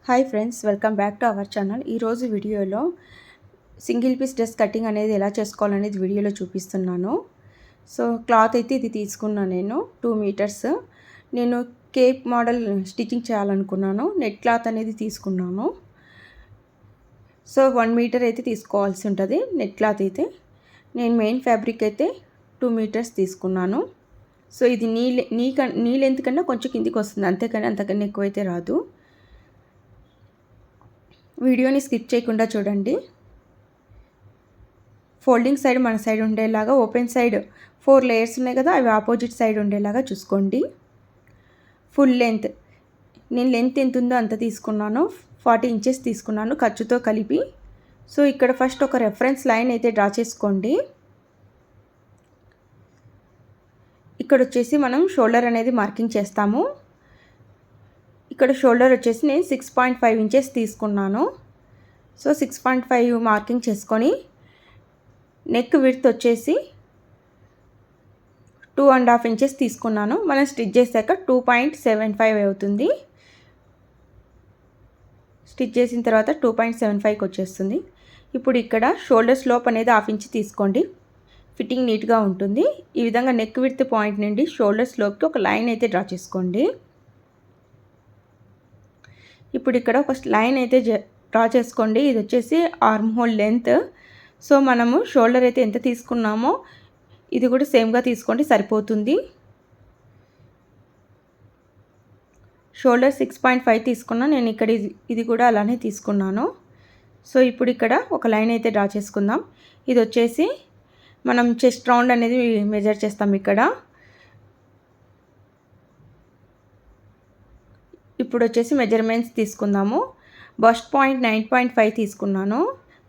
Hi friends, welcome back to our channel. ఈరోజు వీడియోలో single piece dress cutting అనేది ఎలా చేసుకోవాలనేది వీడియోలో చూపిస్తున్నాను. సో క్లాత్ అయితే ఇది తీసుకున్నాను నేను 2 మీటర్స్. నేను కేప్ మోడల్ స్టిచ్చింగ్ చేయాలనుకున్నాను. నెట్ క్లాత్ అనేది తీసుకున్నాను. సో 1 మీటర్ అయితే తీసుకోవాల్సి ఉంటుంది నెట్ క్లాత్ అయితే. నేను మెయిన్ ఫ్యాబ్రిక్ అయితే 2 మీటర్స్ తీసుకున్నాను. సో ఇది నీ లెంత్ కన్నా కొంచెం కిందికి వస్తుంది, అంతేకాని అంతకన్నా ఎక్కువైతే రాదు. వీడియోని స్కిప్ చేయకుండా చూడండి. ఫోల్డింగ్ సైడ్ మన సైడ్ ఉండేలాగా, ఓపెన్ సైడ్ 4 లేయర్స్ ఉన్నాయి కదా, అవి ఆపోజిట్ సైడ్ ఉండేలాగా చూసుకోండి. ఫుల్ లెంత్ నేను లెంత్ ఎంత ఉందో అంత తీసుకున్నాను. 40 ఇంచెస్ తీసుకున్నాను ఖర్చుతో కలిపి. సో ఇక్కడ ఫస్ట్ ఒక రెఫరెన్స్ లైన్ అయితే డ్రా చేసుకోండి. ఇక్కడ వచ్చేసి మనం షోల్డర్ అనేది మార్కింగ్ చేస్తాము. ఇక్కడ షోల్డర్ వచ్చేసి నేను 6.5 ఇంచెస్ తీసుకున్నాను. సో 6.5 మార్కింగ్ చేసుకొని నెక్ విడ్త్ వచ్చేసి 2.5 ఇంచెస్ తీసుకున్నాను. మనం స్టిచ్ చేశాక 2.75 అవుతుంది. స్టిచ్ చేసిన తర్వాత 2.75కి వచ్చేస్తుంది. ఇప్పుడు ఇక్కడ షోల్డర్ స్లోప్ అనేది 1/2 ఇంచ్ తీసుకోండి, ఫిట్టింగ్ నీట్గా ఉంటుంది. ఈ విధంగా నెక్ విడ్త్ పాయింట్ నుండి షోల్డర్ స్లోప్కి ఒక లైన్ అయితే డ్రా చేసుకోండి. ఇప్పుడు ఇక్కడ ఒక లైన్ అయితే డ్రా చేసుకోండి. ఇది వచ్చేసి ఆర్మ్ హోల్ లెంత్. సో మనము షోల్డర్ అయితే ఎంత తీసుకున్నామో ఇది కూడా సేమ్గా తీసుకోండి, సరిపోతుంది. షోల్డర్ 6.5 తీసుకున్నాను నేను. ఇక్కడ ఇది కూడా అలానే తీసుకున్నాను. సో ఇప్పుడు ఇక్కడ ఒక లైన్ అయితే డ్రా చేసుకుందాం. ఇది వచ్చేసి మనం చెస్ట్ రౌండ్ అనేది మెజర్ చేస్తాం ఇక్కడ. ఇప్పుడు వచ్చేసి మెజర్మెంట్స్ తీసుకుందాము. బస్ట్ పాయింట్ 9.5 తీసుకున్నాను.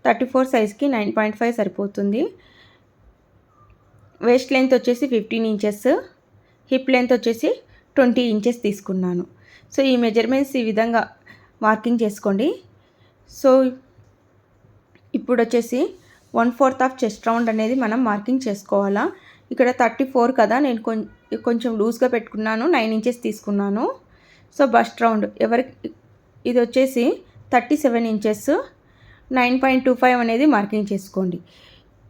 34 సైజ్కి 9.5 సరిపోతుంది. వేస్ట్ లెంత్ వచ్చేసి 15 ఇంచెస్, హిప్ లెంత్ వచ్చేసి 20 ఇంచెస్ తీసుకున్నాను. సో ఈ మెజర్మెంట్స్ ఈ విధంగా మార్కింగ్ చేసుకోండి. సో ఇప్పుడు వచ్చేసి 1/4 ఆఫ్ చెస్ట్ రౌండ్ అనేది మనం మార్కింగ్ చేసుకోవాలా. ఇక్కడ 34 కదా, నేను కొంచెం లూజ్గా పెట్టుకున్నాను, 9 ఇంచెస్ తీసుకున్నాను. సో బస్ట్ రౌండ్ ఇది వచ్చేసి 37 ఇంచెస్, 9.25 అనేది మార్కింగ్ చేసుకోండి.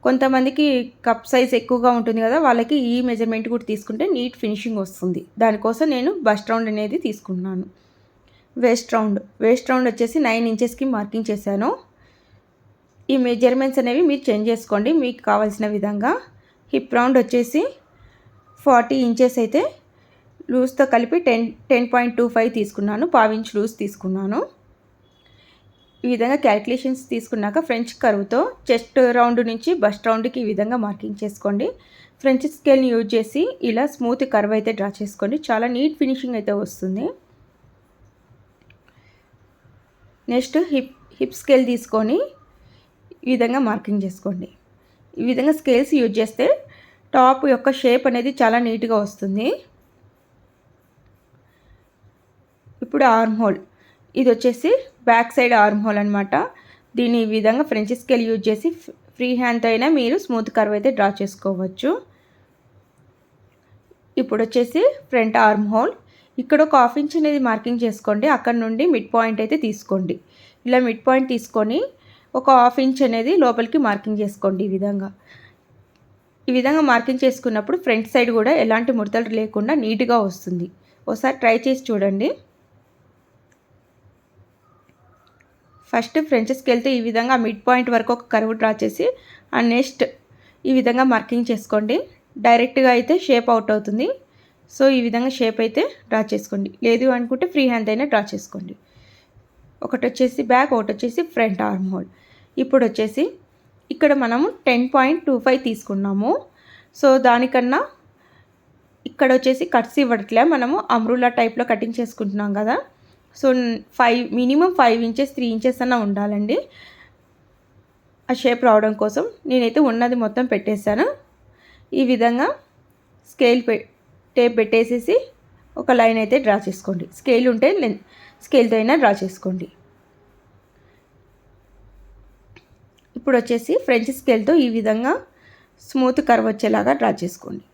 కొంతమందికి కప్ సైజ్ ఎక్కువగా ఉంటుంది కదా, వాళ్ళకి ఈ మెజర్మెంట్ కూడా తీసుకుంటే నీట్ ఫినిషింగ్ వస్తుంది. దానికోసం నేను బస్ట్ రౌండ్ అనేది తీసుకున్నాను. వేస్ట్ రౌండ్ వచ్చేసి 9 ఇంచెస్కి మార్కింగ్ చేశాను. ఈ మెజర్మెంట్స్ అనేవి మీరు చేంజ్ చేసుకోండి మీకు కావాల్సిన విధంగా. హిప్ రౌండ్ వచ్చేసి 40 ఇంచెస్ అయితే లూజ్తో కలిపి 10.25 తీసుకున్నాను, 1/2 ఇంచ్ లూజ్ తీసుకున్నాను. ఈ విధంగా క్యాలిక్యులేషన్స్ తీసుకున్నాక ఫ్రెంచ్ కర్వ్తో చెస్ట్ రౌండ్ నుంచి బస్ట్ రౌండ్కి ఈ విధంగా మార్కింగ్ చేసుకోండి. ఫ్రెంచ్ స్కేల్ని యూజ్ చేసి ఇలా స్మూత్ కర్వ్ అయితే డ్రా చేసుకోండి. చాలా నీట్ ఫినిషింగ్ అయితే వస్తుంది. నెక్స్ట్ హిప్ స్కేల్ తీసుకొని ఈ విధంగా మార్కింగ్ చేసుకోండి. ఈ విధంగా స్కేల్స్ యూజ్ చేస్తే టాప్ యొక్క షేప్ అనేది చాలా నీట్గా వస్తుంది. ఇప్పుడు ఆర్మ్ హోల్, ఇది వచ్చేసి బ్యాక్ సైడ్ ఆర్మ్ హోల్ అనమాట. దీన్ని ఈ విధంగా ఫ్రెంచ్ స్కేల్ యూజ్ చేసి ఫ్రీ హ్యాండ్తో అయినా మీరు స్మూత్ కర్వ్ అయితే డ్రా చేసుకోవచ్చు. ఇప్పుడు వచ్చేసి ఫ్రంట్ ఆర్మ్ హోల్, ఇక్కడ ఒక 1/2 ఇంచ్ అనేది మార్కింగ్ చేసుకోండి. అక్కడ నుండి మిడ్ పాయింట్ అయితే తీసుకోండి. ఇలా మిడ్ పాయింట్ తీసుకొని ఒక 1/2 ఇంచ్ అనేది లోపలికి మార్కింగ్ చేసుకోండి. ఈ విధంగా మార్కింగ్ చేసుకున్నప్పుడు ఫ్రంట్ సైడ్ కూడా ఎలాంటి ముడతలు లేకుండా నీట్గా వస్తుంది. ఒకసారి ట్రై చేసి చూడండి. ఫస్ట్ ఫ్రెంచ్ స్కేల్తో ఈ విధంగా మిడ్ పాయింట్ వరకు ఒక కర్వ్ డ్రా చేసి నెక్స్ట్ ఈ విధంగా మార్కింగ్ చేసుకోండి. డైరెక్ట్గా అయితే షేప్ అవుట్ అవుతుంది. సో ఈ విధంగా షేప్ అయితే డ్రా చేసుకోండి. లేదు అనుకుంటే ఫ్రీ హ్యాండ్ అయినా డ్రా చేసుకోండి. ఒకటి వచ్చేసి బ్యాక్, ఒకటి వచ్చేసి ఫ్రంట్ ఆర్మ్ హోల్. ఇప్పుడు వచ్చేసి ఇక్కడ మనము 10.25 తీసుకున్నాము. సో దానికన్నా ఇక్కడ వచ్చేసి కట్స్ ఇవ్వట్లే, మనము అమ్రులా టైప్లో కటింగ్ చేసుకుంటున్నాం కదా. సో మినిమం 5 ఇంచెస్ 3 ఇంచెస్ అన్న ఉండాలండి ఆ షేప్ రావడం కోసం. నేనైతే ఉన్నది మొత్తం పెట్టేశాను. ఈ విధంగా టేప్ పెట్టేసేసి ఒక లైన్ అయితే డ్రా చేసుకోండి. స్కేల్ ఉంటే స్కేల్తో అయినా డ్రా చేసుకోండి. ఇప్పుడు వచ్చేసి ఫ్రెంచ్ స్కేల్తో ఈ విధంగా స్మూత్ కర్వ్ వచ్చేలాగా డ్రా చేసుకోండి.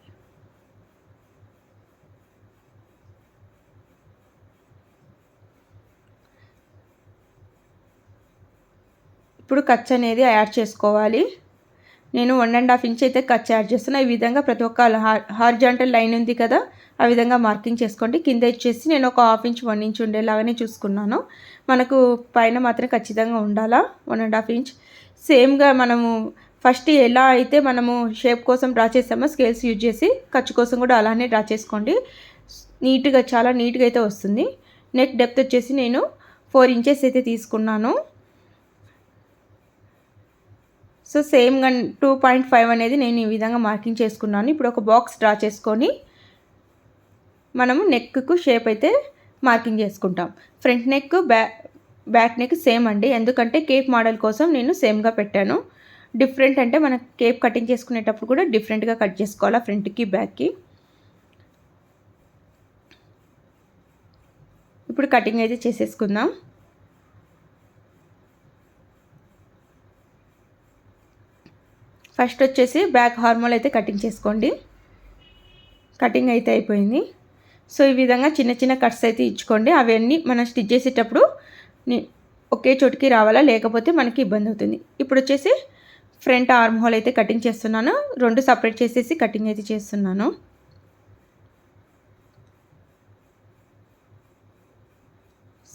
ఇప్పుడు ఖర్చు అనేది యాడ్ చేసుకోవాలి. నేను 1.5 ఇంచ్ అయితే ఖర్చు యాడ్ చేస్తున్నా. ఈ విధంగా ప్రతి ఒక్క హారిజాంటల్ లైన్ ఉంది కదా, ఆ విధంగా మార్కింగ్ చేసుకోండి. కింద వచ్చేసి నేను ఒక 1/2 ఇంచ్ 1 ఇంచ్ ఉండేలాగానే చూసుకున్నాను. మనకు పైన మాత్రం ఖచ్చితంగా ఉండాలా 1.5 ఇంచ్. సేమ్గా మనము ఫస్ట్ ఎలా అయితే మనము షేప్ కోసం డ్రా చేసామో స్కేల్స్ యూజ్ చేసి ఖర్చు కోసం కూడా అలానే డ్రా చేసుకోండి. నీట్గా చాలా నీట్గా అయితే వస్తుంది. నెక్ డెప్త్ వచ్చేసి నేను 4 ఇంచెస్ అయితే తీసుకున్నాను. సో సేమ్గా 2.5 అనేది నేను ఈ విధంగా మార్కింగ్ చేసుకున్నాను. ఇప్పుడు ఒక బాక్స్ డ్రా చేసుకొని మనము నెక్కు షేప్ అయితే మార్కింగ్ చేసుకుంటాం. Front neck back neck same అండి, ఎందుకంటే కేప్ మోడల్ కోసం నేను సేమ్గా పెట్టాను. డిఫరెంట్ అంటే మనం కేప్ కటింగ్ చేసుకునేటప్పుడు కూడా డిఫరెంట్గా కట్ చేసుకోవాలా ఫ్రంట్కి బ్యాక్కి. ఇప్పుడు కటింగ్ అయితే చేసేసుకుందాం. ఫస్ట్ వచ్చేసి బ్యాక్ హార్మోల్ అయితే కటింగ్ చేసుకోండి. కటింగ్ అయితే అయిపోయింది. సో ఈ విధంగా చిన్న చిన్న కట్స్ అయితే ఇచ్చుకోండి. అవన్నీ మనం స్టిచ్ చేసేటప్పుడు ఒకే చోటికి రావాలా, లేకపోతే మనకి ఇబ్బంది అవుతుంది. ఇప్పుడు వచ్చేసి ఫ్రంట్ ఆర్మ్ హోల్ అయితే కటింగ్ చేస్తున్నాను. 2 సపరేట్ చేసేసి కటింగ్ అయితే చేస్తున్నాను.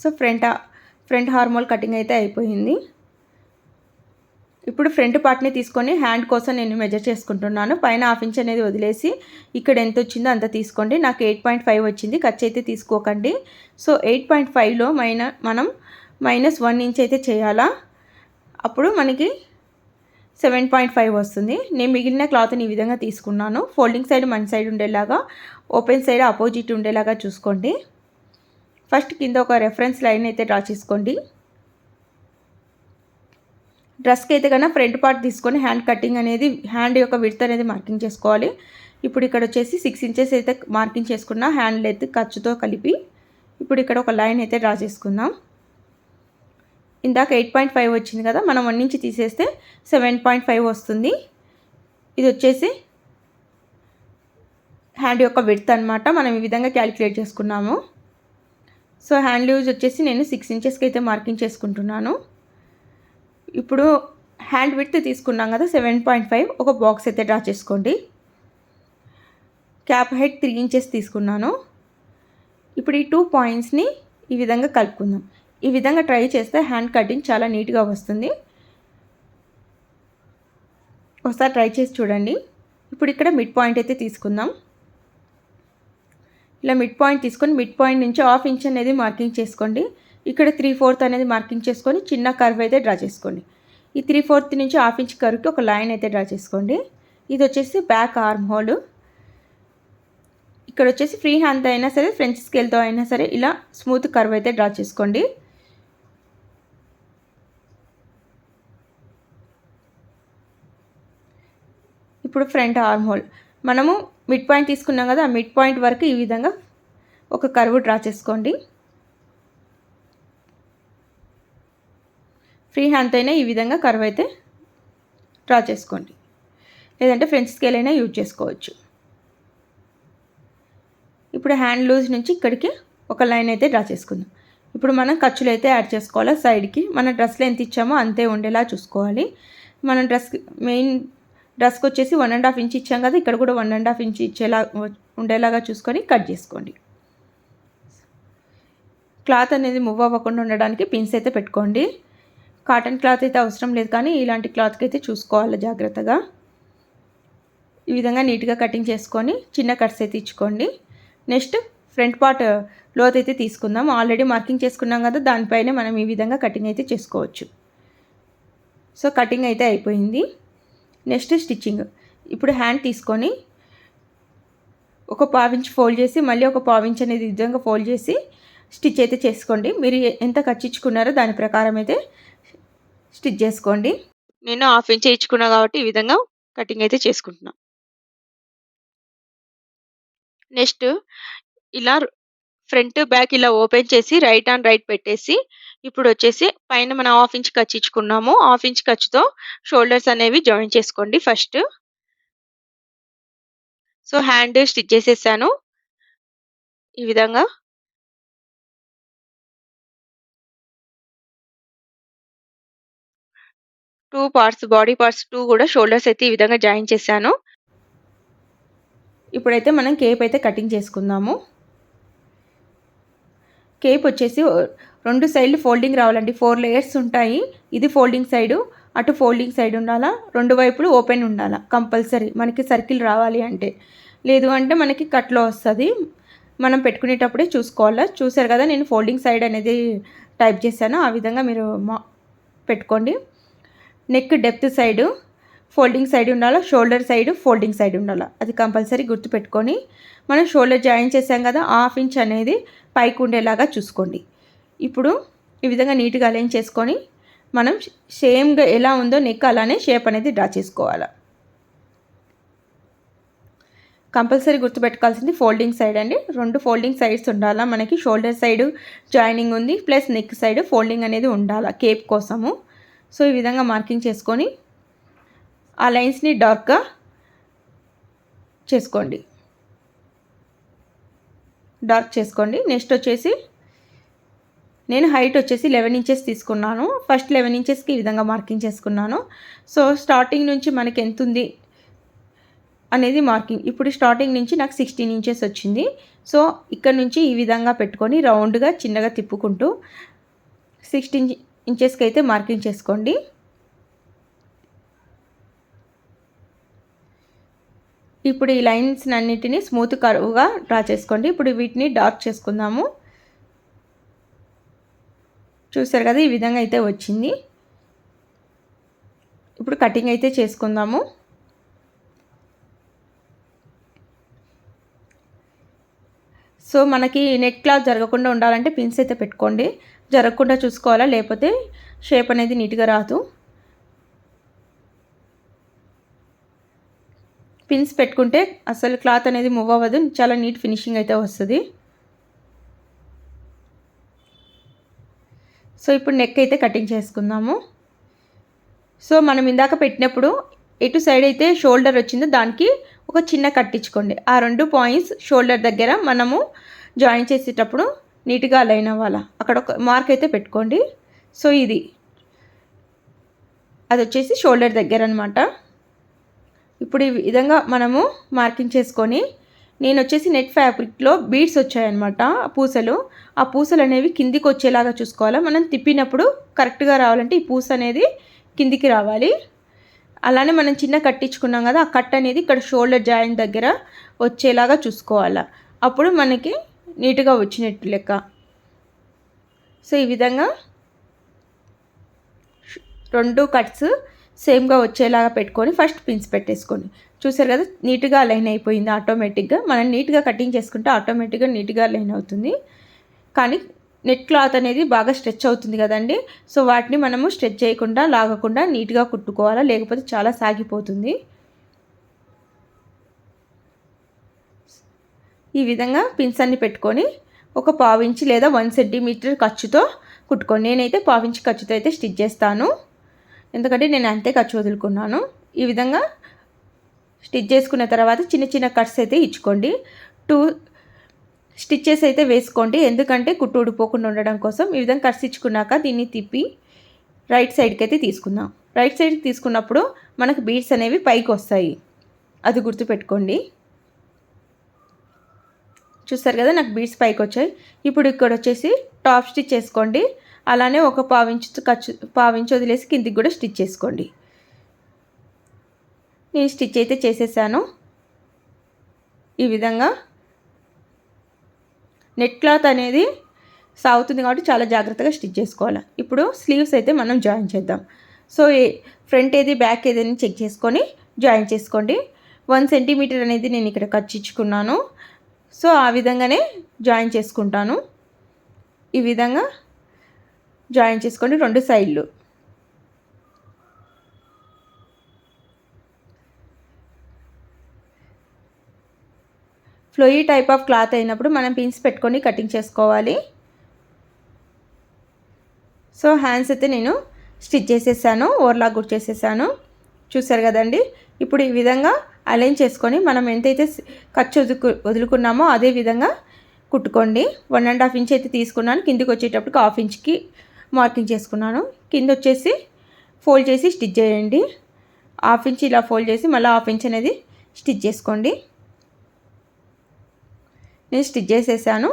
So front arm whole cutting అయితే అయిపోయింది. ఇప్పుడు ఫ్రంట్ పార్ట్ని తీసుకొని హ్యాండ్ కోసం నేను మెజర్ చేసుకుంటున్నాను. పైన 1/2 ఇంచ్ అనేది వదిలేసి ఇక్కడ ఎంత వచ్చిందో అంత తీసుకోండి. నాకు 8.5 వచ్చింది. ఖర్చు అయితే తీసుకోకండి. సో 8.5లో మనం -1 ఇంచ్ అయితే చేయాలా, అప్పుడు మనకి 7.5 వస్తుంది. నేను మిగిలిన క్లాత్ని ఈ విధంగా తీసుకున్నాను. ఫోల్డింగ్ సైడ్ మన సైడ్ ఉండేలాగా, ఓపెన్ సైడ్ ఆపోజిట్ ఉండేలాగా చూసుకోండి. ఫస్ట్ కింద ఒక రెఫరెన్స్ లైన్ అయితే డ్రా చేసుకోండి. డ్రెస్కి అయితే కన్నా ఫ్రంట్ పార్ట్ తీసుకొని హ్యాండ్ కటింగ్ అనేది, హ్యాండ్ యొక్క విడ్త్ అనేది మార్కింగ్ చేసుకోవాలి. ఇప్పుడు ఇక్కడ వచ్చేసి 6 ఇంచెస్ అయితే మార్కింగ్ చేసుకున్న హ్యాండ్ లెంత్ ఖర్చుతో కలిపి. ఇప్పుడు ఇక్కడ ఒక లైన్ అయితే డ్రా చేసుకుందాం. ఇందాక 8.5 వచ్చింది కదా, మనం 1 ఇంచ్ తీసేస్తే 7.5 వస్తుంది. ఇది వచ్చేసి హ్యాండ్ యొక్క విడ్త్ అనమాట. మనం ఈ విధంగా క్యాలిక్యులేట్ చేసుకున్నాము. సో హ్యాండ్ లూజ్ వచ్చేసి నేను 6 ఇంచెస్కి అయితే మార్కింగ్ చేసుకుంటున్నాను. ఇప్పుడు హ్యాండ్ విడ్త్ తీసుకున్నాం కదా 7.5, ఒక బాక్స్ అయితే డ్రా చేసుకోండి. క్యాప్ హైట్ 3 ఇంచెస్ తీసుకున్నాను. ఇప్పుడు ఈ 2 పాయింట్స్ని ఈ విధంగా కలుపుకుందాం. ఈ విధంగా ట్రై చేస్తే హ్యాండ్ కటింగ్ చాలా నీట్గా వస్తుంది. ఒకసారి ట్రై చేసి చూడండి. ఇప్పుడు ఇక్కడ మిడ్ పాయింట్ అయితే తీసుకుందాం. ఇలా మిడ్ పాయింట్ తీసుకొని మిడ్ పాయింట్ నుంచి 1/2 ఇంచ్ అనేది మార్కింగ్ చేసుకోండి. ఇక్కడ 3/4 అనేది మార్కింగ్ చేసుకొని చిన్న కర్వ్ అయితే డ్రా చేసుకోండి. ఈ 3/4 నుంచి 1/2 ఇంచ్ కర్వ్కి ఒక లైన్ అయితే డ్రా చేసుకోండి. ఇది వచ్చేసి బ్యాక్ ఆర్మ్ హోల్. ఇక్కడ వచ్చేసి ఫ్రీ హ్యాండ్తో అయినా సరే, ఫ్రెంచ్ స్కేల్తో అయినా సరే ఇలా స్మూత్ కర్వ్ అయితే డ్రా చేసుకోండి. ఇప్పుడు ఫ్రంట్ ఆర్మ్ హోల్ మనము మిడ్ పాయింట్ తీసుకున్నాం కదా, ఆ మిడ్ పాయింట్ వరకు ఈ విధంగా ఒక కర్వ్ డ్రా చేసుకోండి. ఫ్రీ హ్యాండ్తో అయినా ఈ విధంగా కర్వ్ అయితే డ్రా చేసుకోండి, లేదంటే ఫ్రెంచ్ స్కేల్ అయినా యూజ్ చేసుకోవచ్చు. ఇప్పుడు హ్యాండ్ లూజ్ నుంచి ఇక్కడికి ఒక లైన్ అయితే డ్రా చేసుకుందాం. ఇప్పుడు మనం ఖర్చులు అయితే యాడ్ చేసుకోవాలి. సైడ్కి మన డ్రెస్లో ఎంత ఇచ్చామో అంతే ఉండేలా చూసుకోవాలి. మన మెయిన్ డ్రెస్కి వచ్చేసి 1.5 ఇంచ్ ఇచ్చాం కదా, ఇక్కడ కూడా 1.5 ఇంచ్ ఇచ్చేలా ఉండేలాగా చూసుకొని కట్ చేసుకోండి. క్లాత్ అనేది మూవ్ అవ్వకుండా ఉండడానికి పిన్స్ అయితే పెట్టుకోండి. కాటన్ క్లాత్ అయితే అవసరం లేదు, కానీ ఇలాంటి క్లాత్కి అయితే చూసుకోవాలి జాగ్రత్తగా. ఈ విధంగా నీట్గా కటింగ్ చేసుకొని చిన్న కట్స్ అయితే ఇచ్చుకోండి. నెక్స్ట్ ఫ్రంట్ పార్ట్ లోత్ అయితే తీసుకుందాం. ఆల్రెడీ మార్కింగ్ చేసుకున్నాం కదా, దానిపైనే మనం ఈ విధంగా కటింగ్ అయితే చేసుకోవచ్చు. సో కటింగ్ అయితే అయిపోయింది. Next stitching. ఇప్పుడు హ్యాండ్ తీసుకొని ఒక 1/2 ఇంచ్ ఫోల్డ్ చేసి మళ్ళీ ఒక 1/2 ఇంచ్ అనేది ఈ విధంగా ఫోల్డ్ చేసి స్టిచ్ అయితే చేసుకోండి. మీరు ఎంత ఖర్చిచ్చుకున్నారో దాని ప్రకారం అయితే స్టిచ్ చేసుకోండి. నేను 1/2 ఇంచ్ ఇచ్చుకున్నా కాబట్టి ఈ విధంగా కటింగ్ అయితే చేసుకుంటున్నా. నెక్స్ట్ ఇలా ఫ్రంట్ బ్యాక్ ఇలా ఓపెన్ చేసి రైట్ ఆన్ రైట్ పెట్టేసి, ఇప్పుడు వచ్చేసి పైన మనం 1/2 ఇంచ్ ఖర్చు ఇచ్చుకున్నాము. 1/2 ఇంచ్ ఖర్చుతో షోల్డర్స్ అనేవి జాయిన్ చేసుకోండి ఫస్ట్. సో హ్యాండ్ స్టిచ్ చేసేసాను ఈ విధంగా. పార్ట్స్ బాడీ పార్ట్స్ 2 కూడా షోల్డర్స్ అయితే ఈ విధంగా జాయిన్ చేశాను. ఇప్పుడైతే మనం కేప్ అయితే కటింగ్ చేసుకుందాము. కేప్ వచ్చేసి 2 సైడ్లు ఫోల్డింగ్ రావాలండి. 4 లేయర్స్ ఉంటాయి. ఇది ఫోల్డింగ్ సైడు, అటు ఫోల్డింగ్ సైడ్ ఉండాలా. 2 వైపులు ఓపెన్ ఉండాలా కంపల్సరీ, మనకి సర్కిల్ రావాలి అంటే. లేదు అంటే మనకి కట్లో వస్తుంది. మనం పెట్టుకునేటప్పుడే చూసుకోవాలా. చూసారు కదా, నేను ఫోల్డింగ్ సైడ్ అనేది టైప్ చేశాను. ఆ విధంగా మీరు పెట్టుకోండి. Neck depth side folding side ఉండాలా, షోల్డర్ సైడ్ ఫోల్డింగ్ సైడ్ ఉండాలా, అది కంపల్సరీ గుర్తుపెట్టుకొని మనం షోల్డర్ జాయిన్ చేసాం కదా, 1/2 ఇంచ్ అనేది పైకి ఉండేలాగా చూసుకోండి. ఇప్పుడు ఈ విధంగా నీట్గా అలైన్ చేసుకొని మనం సేమ్గా ఎలా ఉందో నెక్ అలానే షేప్ అనేది డ్రా చేసుకోవాలి. కంపల్సరీ గుర్తుపెట్టుకోవాల్సింది ఫోల్డింగ్ సైడ్ అండి. 2 ఫోల్డింగ్ సైడ్స్ ఉండాలా మనకి. షోల్డర్ సైడ్ జాయినింగ్ ఉంది, ప్లస్ నెక్ సైడ్ ఫోల్డింగ్ అనేది ఉండాలా కేప్ కోసము. సో ఈ విధంగా మార్కింగ్ చేసుకొని ఆ లైన్స్ని డార్క్గా చేసుకోండి. నెక్స్ట్ వచ్చేసి నేను హైట్ వచ్చేసి 11 ఇంచెస్ తీసుకున్నాను. ఫస్ట్ 11 ఇంచెస్కి ఈ విధంగా మార్కింగ్ చేసుకున్నాను. సో స్టార్టింగ్ నుంచి మనకి ఎంత ఉంది అనేది మార్కింగ్. ఇప్పుడు స్టార్టింగ్ నుంచి నాకు 16 ఇంచెస్ వచ్చింది. సో ఇక్కడ నుంచి ఈ విధంగా పెట్టుకొని రౌండ్గా చిన్నగా తిప్పుకుంటూ 16 ఇంచెస్కి అయితే మార్కింగ్ చేసుకోండి. ఇప్పుడు ఈ లైన్స్ అన్నిటినీ స్మూత్ కర్వ్గా డ్రా చేసుకోండి. ఇప్పుడు వీటిని డార్క్ చేసుకుందాము. చూసారు కదా, ఈ విధంగా అయితే వచ్చింది. ఇప్పుడు కటింగ్ అయితే చేసుకుందాము. సో మనకి నెట్ క్లాత్ జరగకుండా ఉండాలంటే పిన్స్ అయితే పెట్టుకోండి. జరగకుండా చూసుకోవాలా, లేకపోతే షేప్ అనేది నీట్గా రాదు. పిన్స్ పెట్టుకుంటే అసలు క్లాత్ అనేది మూవ్ అవ్వదు, చాలా నీట్ ఫినిషింగ్ అయితే వస్తుంది. సో ఇప్పుడు నెక్ అయితే కటింగ్ చేసుకుందాము. సో మనం ఇందాక పెట్టినప్పుడు ఎటు సైడ్ అయితే షోల్డర్ వచ్చిందో దానికి ఒక చిన్న కట్టించుకోండి. ఆ 2 పాయింట్స్ షోల్డర్ దగ్గర మనము జాయిన్ చేసేటప్పుడు నీట్గా అలైన్ అవ్వాలా. అక్కడ ఒక మార్క్ అయితే పెట్టుకోండి. సో అది వచ్చేసి షోల్డర్ దగ్గర అనమాట. ఇప్పుడు ఈ విధంగా మనము మార్కింగ్ చేసుకొని, నేను వచ్చేసి నెట్ ఫ్యాబ్రిక్లో బీడ్స్ వచ్చాయన్నమాట, పూసలు. ఆ పూసలు అనేవి కిందికి వచ్చేలాగా చూసుకోవాలి. మనం తిప్పినప్పుడు కరెక్ట్గా రావాలంటే ఈ పూస అనేది కిందికి రావాలి. అలానే మనం చిన్న కట్టించుకున్నాం కదా, ఆ కట్ అనేది ఇక్కడ షోల్డర్ జాయిన్ దగ్గర వచ్చేలాగా చూసుకోవాలి. అప్పుడు మనకి నీట్గా వచ్చినట్టు లెక్క. సో ఈ విధంగా 2 కట్స్ సేమ్గా వచ్చేలాగా పెట్టుకొని ఫస్ట్ పిన్స్ పెట్టేసుకోండి. చూసారు కదా, నీట్గా అలైన్ అయిపోయింది ఆటోమేటిక్గా. మనం నీట్గా కటింగ్ చేసుకుంటే ఆటోమేటిక్గా నీట్గా అలైన్ అవుతుంది. కానీ నెట్ క్లాత్ అనేది బాగా స్ట్రెచ్ అవుతుంది కదండి. సో వాటిని మనము స్ట్రెచ్ చేయకుండా, లాగకుండా నీట్గా కుట్టుకోవాలా, లేకపోతే చాలా సాగిపోతుంది. ఈ విధంగా పిన్స్ అన్ని పెట్టుకొని ఒక 1/2 ఇంచ్ లేదా 1 సెంటీమీటర్ ఖర్చుతో కుట్టుకోండి. నేనైతే 1/2 ఇంచ్ ఖర్చుతో అయితే స్టిచ్ చేస్తాను, ఎందుకంటే నేను అంతే ఖర్చు వదులుకున్నాను. ఈ విధంగా స్టిచ్ చేసుకున్న తర్వాత చిన్న చిన్న కట్స్ అయితే ఇచ్చుకోండి. 2 స్టిచ్చెస్ అయితే వేసుకోండి, ఎందుకంటే కుట్టు ఊడిపోకుండా ఉండడం కోసం. ఈ విధంగా కట్స్ ఇచ్చుకున్నాక దీన్ని తిప్పి రైట్ సైడ్కి అయితే తీసుకుందాం. రైట్ సైడ్కి తీసుకున్నప్పుడు మనకు బీడ్స్ అనేవి పైకి వస్తాయి, అది గుర్తుపెట్టుకోండి. చూస్తారు కదా, నాకు బీడ్స్ పైకి వచ్చాయి. ఇప్పుడు ఇక్కడ వచ్చేసి టాప్ స్టిచ్ చేసుకోండి. అలానే ఒక 1/2 ఇంచ్ వదిలేసి కిందికి కూడా స్టిచ్ చేసుకోండి. నేను స్టిచ్ అయితే చేసేసాను. ఈ విధంగా నెట్ క్లాత్ అనేది సాగుతుంది కాబట్టి చాలా జాగ్రత్తగా స్టిచ్ చేసుకోవాలి. ఇప్పుడు స్లీవ్స్ అయితే మనం జాయిన్ చేద్దాం. సో ఫ్రంట్ ఏది బ్యాక్ ఏదని చెక్ చేసుకొని జాయిన్ చేసుకోండి. 1 సెంటీమీటర్ అనేది నేను ఇక్కడ ఖర్చిచ్చుకున్నాను. సో ఆ విధంగానే జాయిన్ చేసుకుంటాను. ఈ విధంగా జాయిన్ చేసుకోండి 2 సైడ్లు. ఫ్లోయీ టైప్ ఆఫ్ క్లాత్ అయినప్పుడు మనం పిన్స్ పెట్టుకొని కటింగ్ చేసుకోవాలి. సో హ్యాండ్స్ అయితే నేను స్టిచ్ చేసేసాను, ఓవర్లాక్ కూడా చేసేసాను. చూసారు కదండి. ఇప్పుడు ఈ విధంగా అలైన్ చేసుకొని మనం ఎంతైతే ఖర్చు వదులుకున్నామో అదే విధంగా కుట్టుకోండి. 1.5 ఇంచ్ అయితే తీసుకున్నాను. కిందికి వచ్చేటప్పటికి 1/2 ఇంచ్కి మార్కింగ్ చేసుకున్నాను. కింద వచ్చేసి ఫోల్డ్ చేసి స్టిచ్ చేయండి. 1/2 ఇంచ్ ఇలా ఫోల్డ్ చేసి మళ్ళీ 1/2 ఇంచ్ అనేది స్టిచ్ చేసుకోండి. నేను స్టిచ్ చేసేసాను.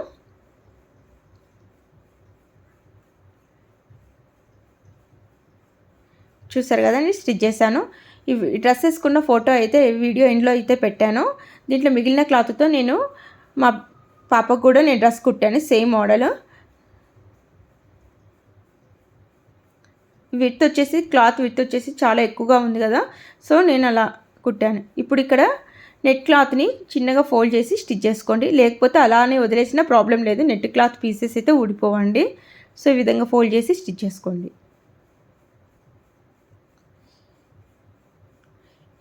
చూసారు కదా, నేను స్టిచ్ చేశాను. ఈ డ్రెస్ వేసుకున్న ఫోటో అయితే వీడియో ఎండ్లో అయితే పెట్టాను. దీంట్లో మిగిలిన క్లాత్తో నేను మా పాపకు కూడా నేను డ్రెస్ కుట్టాను, సేమ్ మోడల్. క్లాత్ విడ్త్ వచ్చేసి చాలా ఎక్కువగా ఉంది కదా, సో నేను అలా కుట్టాను. ఇప్పుడు ఇక్కడ నెట్ క్లాత్ని చిన్నగా ఫోల్డ్ చేసి స్టిచ్ చేసుకోండి, లేకపోతే అలానే వదిలేసినా ప్రాబ్లం లేదు. నెట్ క్లాత్ పీసెస్ అయితే ఊడిపోవండి. సో ఈ విధంగా ఫోల్డ్ చేసి స్టిచ్ చేసుకోండి.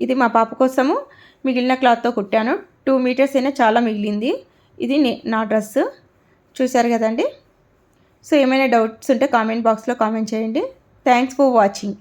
ఇది మా పాప కోసము మిగిలిన క్లాత్తో కుట్టాను. 2 మీటర్స్ అయినా చాలా మిగిలింది. ఇది నా డ్రెస్. చూసారు కదండి. సో ఏమైనా డౌట్స్ ఉంటే కామెంట్ బాక్స్లో కామెంట్ చేయండి. Thanks for watching.